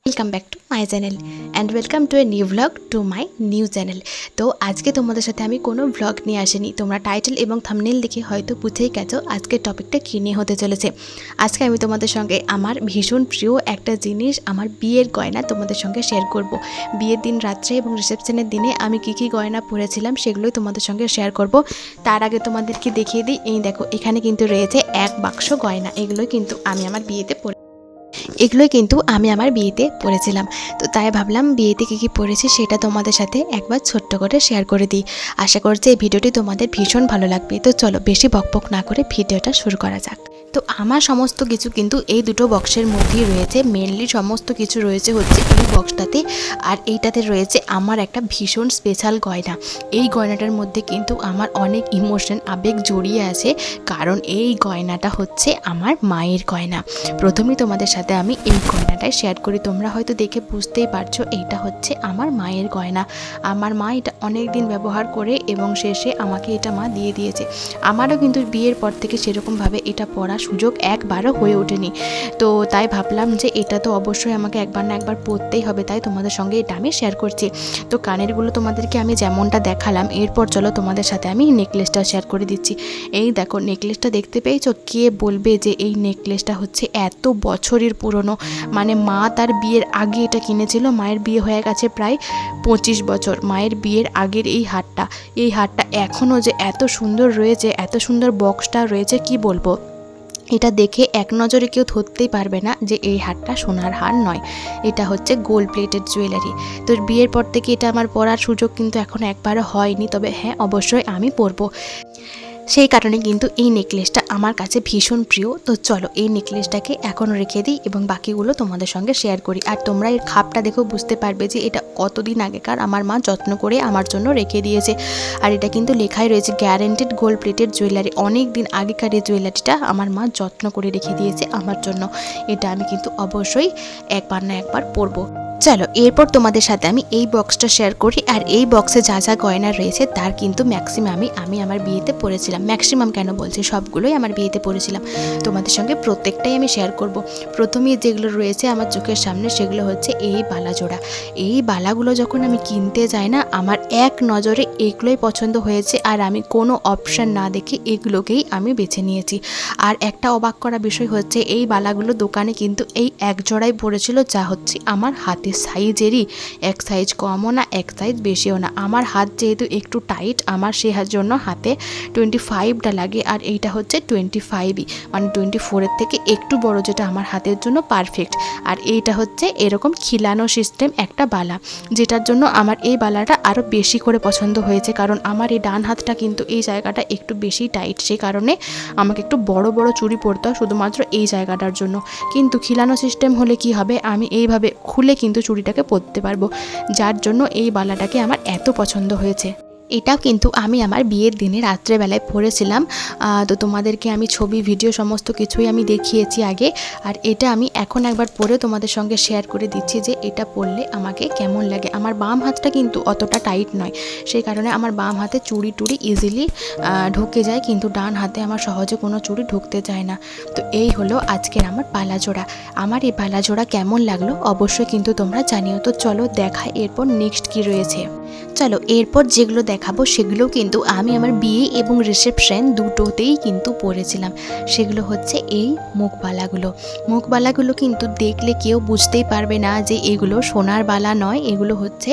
Welcome back to my channel and welcome to a new vlog to my new channel. তো আজকে তোমাদের সাথে আমি কোনো ভ্লগ নিয়ে আসিনি। তোমরা টাইটেল এবং থাম্বনেল দেখে হয়তো বুঝেই গেছো আজকের টপিকটা কী নিয়ে হতে চলেছে। আজকে আমি তোমাদের সঙ্গে আমার ভীষণ প্রিয় একটা জিনিস, আমার বিয়ের গয়না তোমাদের সঙ্গে শেয়ার করব। বিয়ের দিন রাত্রে এবং রিসেপশনের দিনে আমি কী কী গয়না পরেছিলাম সেগুলোই তোমাদের সঙ্গে শেয়ার করব। তার আগে তোমাদেরকে দেখিয়ে দিই, এই দেখো এখানে কিন্তু রয়েছে এক বাক্স গয়না। এগুলোই কিন্তু আমি আমার বিয়েতে পরেছিলাম। তো তাই ভাবলাম বিয়েতে কী কী পরেছি সেটা তোমাদের সাথে একবার ছোট্ট করে শেয়ার করে দিই। আশা করছি এই ভিডিওটি তোমাদের ভীষণ ভালো লাগবে। তো চলো বেশি বকবক না করে ভিডিওটা শুরু করা যাক। তো আমার সমস্ত কিছু কিন্তু এই দুটো বক্সের মধ্যেই রয়েছে। মেনলি সমস্ত কিছু রয়েছে হচ্ছে এই বক্সটাতে, আর এইটাতে রয়েছে আমার একটা ভীষণ স্পেশাল গয়না। এই গয়নাটার মধ্যে কিন্তু আমার অনেক ইমোশন, আবেগ জড়িয়ে আছে, কারণ এই গয়নাটা হচ্ছে আমার মায়ের গয়না। প্রথমেই তোমাদের সাথে আমি এই গয়নাটাই শেয়ার করি। তোমরা হয়তো দেখে বুঝতেই পারছো এইটা হচ্ছে আমার মায়ের গয়না। আমার মা এটা অনেক দিন ব্যবহার করে এবং শেষে আমাকে এটা মা দিয়ে দিয়েছে। আমারও কিন্তু বিয়ের পর থেকে সেরকমভাবে এটা পরার সুযোগ একবারও হয়ে ওঠেনি। তো তাই ভাবলাম যে এটা তো অবশ্যই আমাকে একবার না একবার পরতেই হবে, তাই তোমাদের সঙ্গে এটা আমি শেয়ার করছি। তো কানেরগুলো তোমাদেরকে আমি যেমনটা দেখালাম, এরপর চলো তোমাদের সাথে আমি নেকলেসটা শেয়ার করে দিচ্ছি। এই দেখো নেকলেসটা দেখতে পেয়েছো? কে বলবে যে এই নেকলেসটা হচ্ছে এত বছরের পুরনো? মানে মা তার বিয়ের আগে এটা কিনেছিল। মায়ের বিয়ে হয়ে গেছে প্রায় 25 বছর। মায়ের বিয়ের আগের এই হারটা এখনও যে এত সুন্দর রয়েছে, এত সুন্দর বক্সটা রয়েছে, কি বলবো। এটা দেখে এক নজরে কেউ ধরতেই পারবে না যে এই হারটা সোনার হার নয়, এটা হচ্ছে গোল্ড প্লেটেড জুয়েলারি। তো বিয়ের পর থেকে এটা আমার পরার সুযোগ কিন্তু এখন একবারও হয়নি, তবে হ্যাঁ অবশ্যই আমি পরবো। সেই কারণে কিন্তু এই নেকলেসটা আমার কাছে ভীষণ প্রিয়। তো চলো এই নেকলেসটাকে এখন রেখে দিই এবং বাকিগুলো তোমাদের সঙ্গে শেয়ার করি। আর তোমরা এর খাপটা দেখো বুঝতে পারবে যে এটা কতদিন আগেকার আমার মা যত্ন করে আমার জন্য রেখে দিয়েছে। আর এটা কিন্তু লেখাই রয়েছে গ্যারান্টেড গোল্ড প্লেটেড জুয়েলারি। অনেক দিন আগেকার এই জুয়েলারিটা আমার মা যত্ন করে রেখে দিয়েছে আমার জন্য। এটা আমি কিন্তু অবশ্যই একবার না একবার পরবো। চলো এরপর তোমাদের সাথে আমি এই বক্সটা শেয়ার করি। আর এই বক্সে যা যা গয়না রয়েছে তার কিন্তু ম্যাক্সিমামই আমি আমার বিয়েতে পরেছিলাম। ম্যাক্সিমাম কেন বলছি, সবগুলোই আমার বিয়েতে পরেছিলাম। তোমাদের সঙ্গে প্রত্যেকটাই আমি শেয়ার করব। প্রথমেই যেগুলো রয়েছে আমার চোখের সামনে সেগুলো হচ্ছে এই বালাজোড়া। এই বালাগুলো যখন আমি কিনতে যাই না, আমার এক নজরে এগুলোই পছন্দ হয়েছে, আর আমি কোনো অপশান না দেখে এগুলোকেই আমি বেছে নিয়েছি। আর একটা অবাক করা বিষয় হচ্ছে এই বালাগুলো দোকানে কিন্তু এই এক জোড়াই পড়েছিল, যা হচ্ছে আমার হাতের সাইজেরই। এক সাইজ কমও না, এক সাইজ বেশিও না। আমার হাত যেহেতু একটু টাইট, আমার সে জন্য হাতে 25টা লাগে, আর এইটা হচ্ছে 25ই, মানে 24-এর থেকে একটু বড়, যেটা আমার হাতের জন্য পারফেক্ট। আর এইটা হচ্ছে এরকম খিলানো সিস্টেম একটা বালা, যেটার জন্য আমার এই বালাটা আরও বেশি করে পছন্দ হয়েছে, কারণ আমার এই ডান হাতটা কিন্তু এই জায়গাটা একটু বেশি টাইট। সেই কারণে আমাকে একটু বড় বড় চুড়ি পরতে হয় শুধুমাত্র এই জায়গাটার জন্য। কিন্তু খিলানো সিস্টেম হলে কি হবে, আমি এইভাবে খুলে কিন্তু চুড়িটাকে পরতে পারবো, যার জন্য এই বালাটাকে আমার এত পছন্দ হয়েছে। এটাও কিন্তু আমি আমার বিয়ের দিনে রাত্রেবেলায় পরেছিলাম। তো তোমাদেরকে আমি ছবি ভিডিও সমস্ত কিছুই আমি দেখিয়েছি আগে। আর এটা আমি এখন একবার পরে তোমাদের সঙ্গে শেয়ার করে দিচ্ছি যে এটা পরলে আমাকে কেমন লাগে। আমার বাম হাতটা কিন্তু অতটা টাইট নয়, সেই কারণে আমার বাম হাতে চুড়ি টুড়ি ইজিলি ঢুকে যায়, কিন্তু ডান হাতে আমার সহজে কোনো চুড়ি ঢুকতে যায় না। তো এই হলো আজকের আমার পালাজোড়া। আমার এই পালাজোড়া কেমন লাগলো অবশ্যই কিন্তু তোমরা জানিও। তো চলো দেখাই এরপর নেক্সট কি রয়েছে। চলো এরপর যেগুলো দেখাবো সেগুলো কিন্তু আমি আমার বিয়ে এবং রিসেপশন দুটোতেই কিন্তু পরেছিলাম। সেগুলো হচ্ছে এই মুখবালাগুলো কিন্তু দেখলে কেউ বুঝতেই পারবে না যে এগুলো সোনার বালা নয়, এগুলো হচ্ছে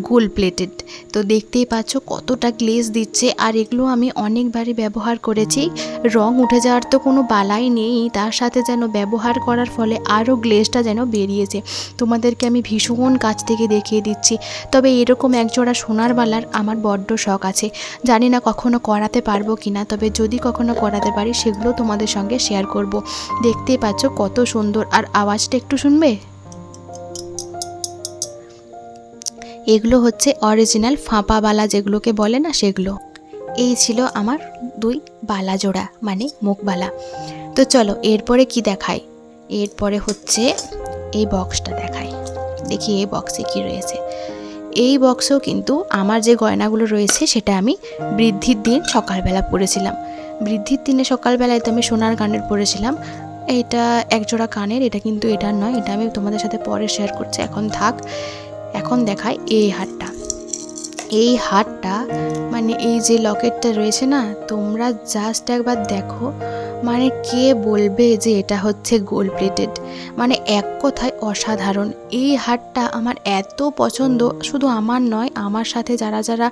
গোল্ড প্লেটেড। তো দেখতেই পাচ্ছ কতটা গ্লেজ দিচ্ছে, আর এগুলো আমি অনেকবারই ব্যবহার করেছি। রং উঠে যাওয়ার তো কোনো বালাই নেই, তার সাথে যেন ব্যবহার করার ফলে আরও গ্লেজটা যেন বেরিয়েছে। তোমাদেরকে আমি ভীষণ কাছ থেকে দেখিয়ে দিচ্ছি। তবে এরকম একজোড়া সোনার বালার আমার বড্ড শখ আছে, জানি না কখনো করাতে পারবো কিনা, তবে যদি কখনো করাতে পারি সেগুলো তোমাদের সঙ্গে শেয়ার করব। দেখতেই পাচ্ছ কত সুন্দর, আর আওয়াজটা একটু শুনবে। এগুলো হচ্ছে অরিজিনাল ফাঁপা বালা যেগুলোকে বলে না, সেগুলো। এই ছিল আমার দুই বালা জোড়া, মানে মুখবালা। তো চলো এরপরে কি দেখাই। এরপরে হচ্ছে এই বক্সটা দেখাই, দেখি এই বক্সে কি রয়েছে। এই বক্সেও কিন্তু আমার যে গয়নাগুলো রয়েছে সেটা আমি বৃদ্ধির দিন সকালবেলা পরেছিলাম। বৃদ্ধির দিনে সকালবেলায় তো আমি সোনার কানের পরেছিলাম। এইটা একজোড়া কানের, এটা কিন্তু এটার নয়, এটা আমি তোমাদের সাথে পরে শেয়ার করছি, এখন থাক। এখন দেখাই এই হারটা। এই হারটা মানে এই যে লকেটটা রয়েছে না, তোমরা জাস্ট একবার দেখো, মানে কে বলবে যে এটা হচ্ছে গোল্ড প্লেটেড, মানে এক কথায় অসাধারণ। এই হারটা আমার এত পছন্দ, শুধু আমার নয়, আমার সাথে যারা যারা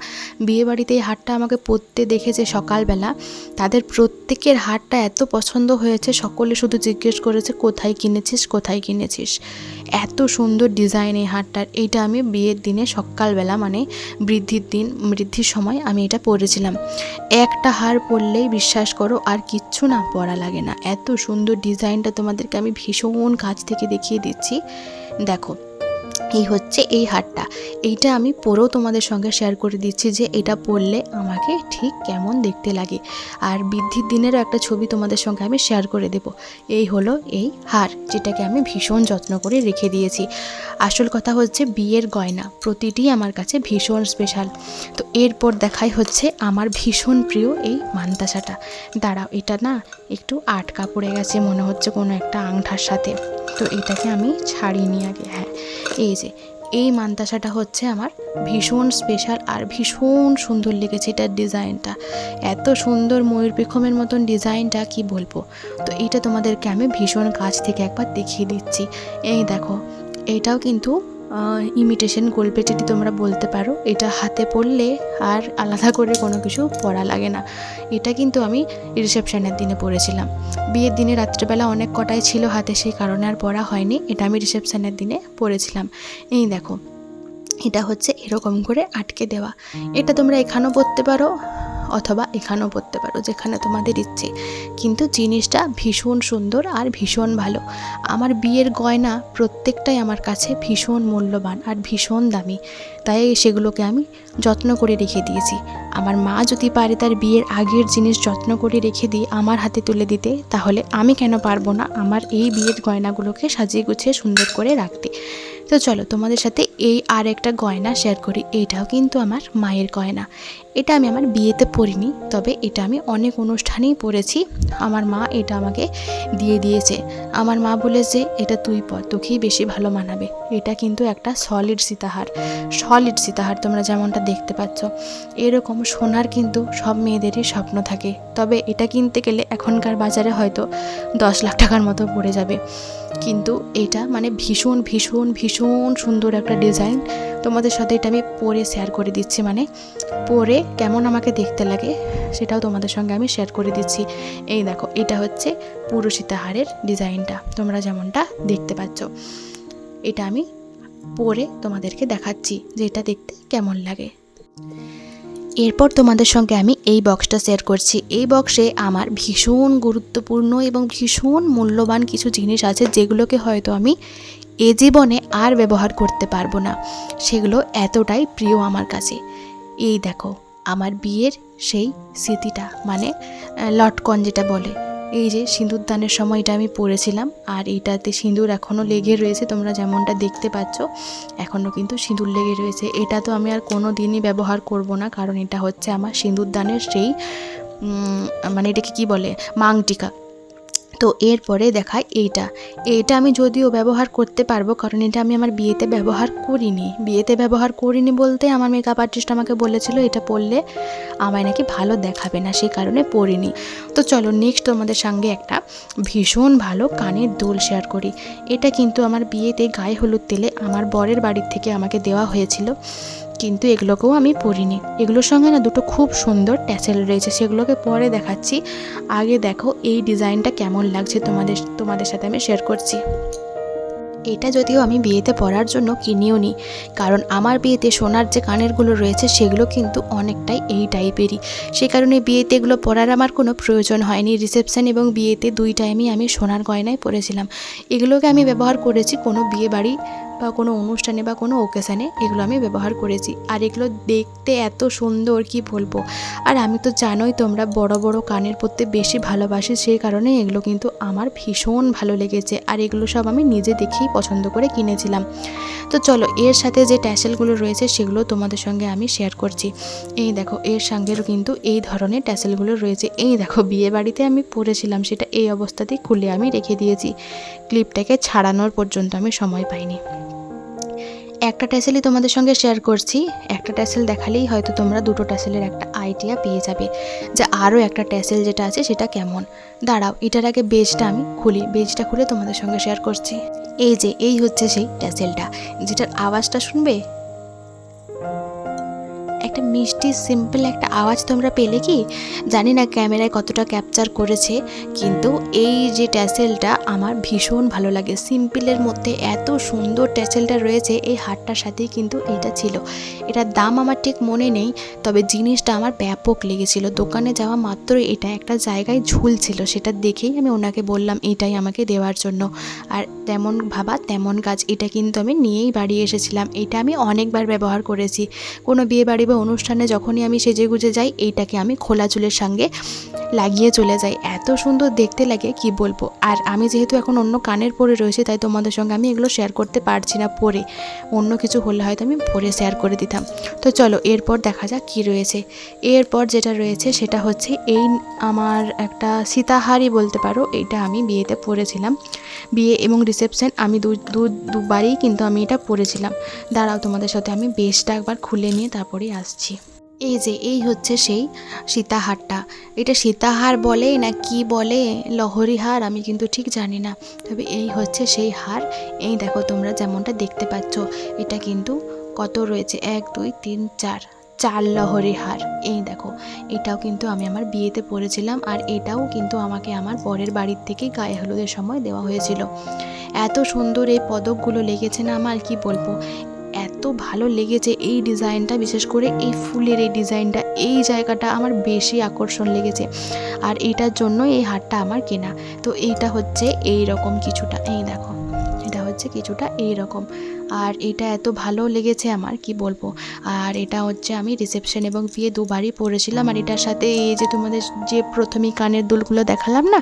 বিয়েবাড়িতে এই হারটা আমাকে পরতে দেখেছে সকালবেলা, তাদের প্রত্যেকের হারটা এত পছন্দ হয়েছে, সকলে শুধু জিজ্ঞেস করেছে কোথায় কিনেছিস, কোথায় কিনেছিস। এত সুন্দর ডিজাইন এই হারটার। এইটা আমি বিয়ের দিনে সকালবেলা, মানে বৃদ্ধির সময় আমি এটা পরেছিলাম। একটা হার পরলেই বিশ্বাস করো আর কিচ্ছু না পরা লাগে না। এত সুন্দর ডিজাইনটা তোমাদেরকে আমি ভীষণ কাছ থেকে দেখিয়ে দিচ্ছি। দেখো, এই হচ্ছে এই হারটা। এইটা আমি পরেও তোমাদের সঙ্গে শেয়ার করে দিচ্ছি যে এটা পরলে আমাকে ঠিক কেমন দেখতে লাগে। আর বৃদ্ধির দিনেরও একটা ছবি তোমাদের সঙ্গে আমি শেয়ার করে দেব। এই হলো এই হার, যেটাকে আমি ভীষণ যত্ন করে রেখে দিয়েছি। আসল কথা হচ্ছে বিয়ের গয়না প্রতিটি আমার কাছে ভীষণ স্পেশাল। তো এরপর দেখাই হচ্ছে আমার ভীষণ প্রিয় এই মান্তাসাটা। দাঁড়াও, এটা না একটু আটকা পড়ে গেছে মনে হচ্ছে কোনো একটা আংটার সাথে, তো এটাকে আমি ছাড়িনি আগে। হ্যাঁ, এই যে এই মান্তাসাটা হচ্ছে আমার ভীষণ স্পেশাল আর ভীষণ সুন্দর লেগেছে এটার ডিজাইনটা। এত সুন্দর ময়ূর পেখমের মতন ডিজাইনটা কি বলবো। তো এইটা তোমাদেরকে আমি ভীষণ কাছ থেকে একবার দেখিয়ে দিচ্ছি। এই দেখো, এটাও কিন্তু ইমিটেশন গোল্ড প্লেটেড তোমরা বলতে পারো। এটা হাতে পরলে আর আলাদা করে কোনো কিছু পরা লাগে না। এটা কিন্তু আমি রিসেপশনের দিনে পরেছিলাম। বিয়ের দিনে রাত্রেবেলা অনেক কটাই ছিল হাতে, সেই কারণে আর পরা হয়নি। এটা আমি রিসেপশনের দিনে পরেছিলাম। এই দেখো, এটা হচ্ছে এরকম করে আটকে দেওয়া। এটা তোমরা এখানেও পরতে পারো অথবা এখানেও পরতে পারো, যেখানে তোমাদের ইচ্ছে, কিন্তু জিনিসটা ভীষণ সুন্দর আর ভীষণ ভালো। আমার বিয়ের গয়না প্রত্যেকটাই আমার কাছে ভীষণ মূল্যবান আর ভীষণ দামি, তাই সেগুলোকে আমি যত্ন করে রেখে দিয়েছি। আমার মা যদি পারে তার বিয়ের আগের জিনিস যত্ন করে রেখে দিয়ে আমার হাতে তুলে দিতে, তাহলে আমি কেন পারবো না আমার এই বিয়ের গয়নাগুলোকে সাজিয়ে গুছিয়ে সুন্দর করে রাখতে। তো চলো তোমাদের সাথে এই আর একটা গয়না শেয়ার করি। এইটাও কিন্তু আমার মায়ের গয়না। এটা আমি আমার বিয়েতে পরিনি, তবে এটা আমি অনেক অনুষ্ঠানেই পরেছি। আমার মা এটা আমাকে দিয়ে দিয়েছে। আমার মা বলেছে এটা তুই পর, তোকেই বেশি ভালো মানাবে। এটা কিন্তু একটা সলিড সীতাহার তোমরা যেমনটা দেখতে পাচ্ছ। এরকম সোনার কিন্তু সব মেয়েদেরই স্বপ্ন থাকে, তবে এটা কিনতে গেলে এখনকার বাজারে হয়তো 10 লাখ টাকার মতো পড়ে যাবে। কিন্তু এটা মানে ভীষণ ভীষণ ভীষণ সুন্দর একটা ডিজাইন। তোমাদের সাথে এটা আমি পরে শেয়ার করে দিচ্ছি, মানে পরে কেমন আমাকে দেখতে লাগে সেটাও তোমাদের সঙ্গে আমি শেয়ার করে দিচ্ছি। এই দেখো, এটা হচ্ছে পুরো সীতাহারের ডিজাইনটা তোমরা যেমনটা দেখতে পাচ্ছ। এটা আমি পরে তোমাদেরকে দেখাচ্ছি যে এটা দেখতে কেমন লাগে। এরপর তোমাদের সঙ্গে আমি এই বক্সটা শেয়ার করছি। এই বক্সে আমার ভীষণ গুরুত্বপূর্ণ এবং ভীষণ মূল্যবান কিছু জিনিস আছে, যেগুলোকে হয়তো আমি এ জীবনে আর ব্যবহার করতে পারবো না। সেগুলো এতটাই প্রিয় আমার কাছে। এই দেখো, আমার বিয়ের সেই স্মৃতিটা, মানে লটকন যেটা বলে, এই যে সিঁদুর দানের সময় এটা আমি পরেছিলাম, আর এইটাতে সিঁদুর এখনও লেগে রয়েছে। তোমরা যেমনটা দেখতে পাচ্ছ এখনও কিন্তু সিঁদুর লেগে রয়েছে। এটা তো আমি আর কোনো দিনই ব্যবহার করব না, কারণ এটা হচ্ছে আমার সিঁদুর দানের সেই মানে এটাকে কি বলে, মাংটিকা। তো এরপরে দেখায় এইটা আমি যদিও ব্যবহার করতে পারবো, কারণ এটা আমি আমার বিয়েতে ব্যবহার করিনি বলতে আমার মেকআপ আর্টিস্ট আমাকে বলেছিল এটা পরলে আমায় নাকি ভালো দেখাবে না, সেই কারণে পরিনি। তো চলো নেক্সট তোমাদের সঙ্গে একটা ভীষণ ভালো কানের দুল শেয়ার করি। এটা কিন্তু আমার বিয়েতে গায়ে হলুদ তেলে আমার বরের বাড়ির থেকে আমাকে দেওয়া হয়েছিল, কিন্তু এগুলোকেও আমি পরিনি। এগুলোর সঙ্গে না দুটো খুব সুন্দর ট্যাসেল রয়েছে, সেগুলোকে পরে দেখাচ্ছি। আগে দেখো এই ডিজাইনটা কেমন লাগছে তোমাদের সাথে আমি শেয়ার করছি। এটা যদিও আমি বিয়েতে পরার জন্য কিনিও নি, কারণ আমার বিয়েতে সোনার যে কানেরগুলো রয়েছে সেগুলো কিন্তু অনেকটাই এই টাইপেরই, সে কারণে বিয়েতে এগুলো পরার আমার কোনো প্রয়োজন হয়নি। রিসেপশন এবং বিয়েতে দুই টাইমই আমি সোনার গয়নায় পরেছিলাম। এগুলোকে আমি ব্যবহার করেছি কোনো বিয়ে বাড়ি বা কোনো অনুষ্ঠানে বা কোনো ওকেশানে, এগুলো আমি ব্যবহার করেছি। আর এগুলো দেখতে এত সুন্দর কি বলবো। আর আমি তো জানোই তোমরা বড় বড় কানের পরতে বেশি ভালোবাসি, সেই কারণে এগুলো কিন্তু আমার ভীষণ ভালো লেগেছে। আর এগুলো সব আমি নিজে দেখেই পছন্দ করে কিনেছিলাম। তো তো চলো এর সাথে যে ট্যাসেলগুলো রয়েছে সেগুলো তোমাদের সঙ্গে আমি শেয়ার করছি। এই দেখো এর সঙ্গেও কিন্তু এই ধরনের ট্যাসেলগুলো রয়েছে। এই দেখো বিয়ে বাড়িতে আমি পরেছিলাম, সেটা এই অবস্থাতেই খুলে আমি রেখে দিয়েছি, ক্লিপটাকে ছাড়ানোর পর্যন্ত আমি সময় পাইনি। একটা ট্যাসেলই তোমাদের সঙ্গে শেয়ার করছি, একটা ট্যাসেল দেখালেই হয়তো তোমরা দুটো ট্যাসেলের একটা আইডিয়া পেয়ে যাবে যে আরও একটা ট্যাসেল যেটা আছে সেটা কেমন। দাঁড়াও এটার আগে বেজটা আমি খুলি, বেজটা খুলে তোমাদের সঙ্গে শেয়ার করছি। এই হচ্ছে সেই ট্যাসেলটা যেটার আওয়াজটা শুনবে, একটা মিষ্টি সিম্পল একটা আওয়াজ তোমরা পেলে কি? জানি না ক্যামেরায় কতটা ক্যাপচার করেছে, কিন্তু এই যে ট্যাসেলটা আমার ভীষণ ভালো লাগে। সিম্পলের মধ্যে এত সুন্দর ট্যাসেলটা রয়েছে, এই হারটার সাথেই কিন্তু এটা ছিল। এটার দাম আমার ঠিক মনে নেই, তবে জিনিসটা আমার ব্যাপক লেগেছিল। দোকানে যাওয়া মাত্রই এটা একটা জায়গায় ঝুলছিল, সেটা দেখেই আমি ওনাকে বললাম এটাই আমাকে দেওয়ার জন্য। আর তেমন ভাবা তেমন কাজ, এটা কিন্তু আমি নিয়েই বাড়ি এসেছিলাম। এটা আমি অনেকবার ব্যবহার করেছি, কোনো বিয়ে বাড়ি অনুষ্ঠানে যখনই আমি সেজে গুজে যাই এইটাকে আমি খোলা চুলের সঙ্গে লাগিয়ে চলে যাই। এত সুন্দর দেখতে লাগে কি বলবো। আর আমি যেহেতু এখন অন্য কানের পরে রয়েছে, তাই তোমাদের সঙ্গে আমি এগুলো শেয়ার করতে পারছি না পরে, অন্য কিছু হলে হয়তো আমি পরে শেয়ার করে দিতাম। তো চলো এরপর দেখা যাক কি রয়েছে। এরপর যেটা রয়েছে সেটা হচ্ছে এই আমার একটা সীতাহারই বলতে পারো, এইটা আমি বিয়েতে পরেছিলাম। বিয়ে এবং রিসেপশন আমি দুবারই কিন্তু আমি এটা পরেছিলাম। দাঁড়াও তোমাদের সাথে আমি বেশটা একবার খুলে নিয়ে তারপরেই আসছি। এই হচ্ছে সেই সীতাহারটা। এটা সীতাহার বলে না কি বলে, লহরী হার, আমি কিন্তু ঠিক জানি না, তবে এই হচ্ছে সেই হার। এই দেখো তোমরা যেমনটা দেখতে পাচ্ছ, এটা কিন্তু কত রয়েছে 1 2 3 4 লহরী হার। এই দেখো এটাও কিন্তু আমি আমার বিয়েতে পরেছিলাম, আর এটাও কিন্তু আমাকে আমার বরের বাড়ির থেকে গায়ে হলুদের সময় দেওয়া হয়েছিল। এত সুন্দর এই পদকগুলো লেগেছে না আমার, কি বলবো, এত ভালো লেগেছে এই ডিজাইনটা, বিশেষ করে এই ফুলের এই ডিজাইনটা, এই জায়গাটা আমার বেশি আকর্ষণ লেগেছে, আর এইটার জন্য এই হারটা আমার কেনা। তো এইটা হচ্ছে এই রকম কিছুটা, এই দেখো এটা হচ্ছে কিছুটা এই রকম, আর এটা এত ভালো লেগেছে আমার কি বলবো। আর এটা হচ্ছে আমি রিসেপশন এবং বিয়ে দুবারই পরেছিলাম। আর এটার সাথে এই যে তোমাদের যে প্রথমেই কানের দুলগুলো দেখালাম না,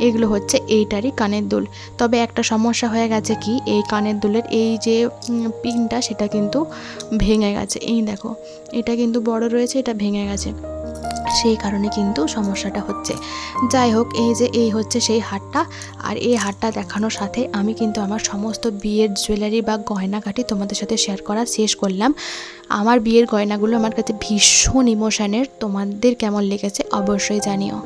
এগুলো হচ্ছে এইটারই কানের দুল। তবে একটা সমস্যা হয়ে গেছে কি, এই কানের দুলের এই যে পিনটা সেটা কিন্তু ভেঙে গেছে। এই দেখো এটা কিন্তু বড় রয়েছে, এটা ভেঙে গেছে, সেই কারণে কিন্তু সমস্যাটা হচ্ছে। যাই হোক এই হচ্ছে সেই হারটা। আর এই হারটা দেখানোর সাথে আমি কিন্তু আমার সমস্ত বিয়ের জুয়েলারি বা গয়নাগাটি তোমাদের সাথে শেয়ার করা শেষ করলাম। আমার বিয়ের গয়নাগুলো আমার কাছে ভীষণ ইমোশনের, তোমাদের কেমন লেগেছে অবশ্যই জানিও।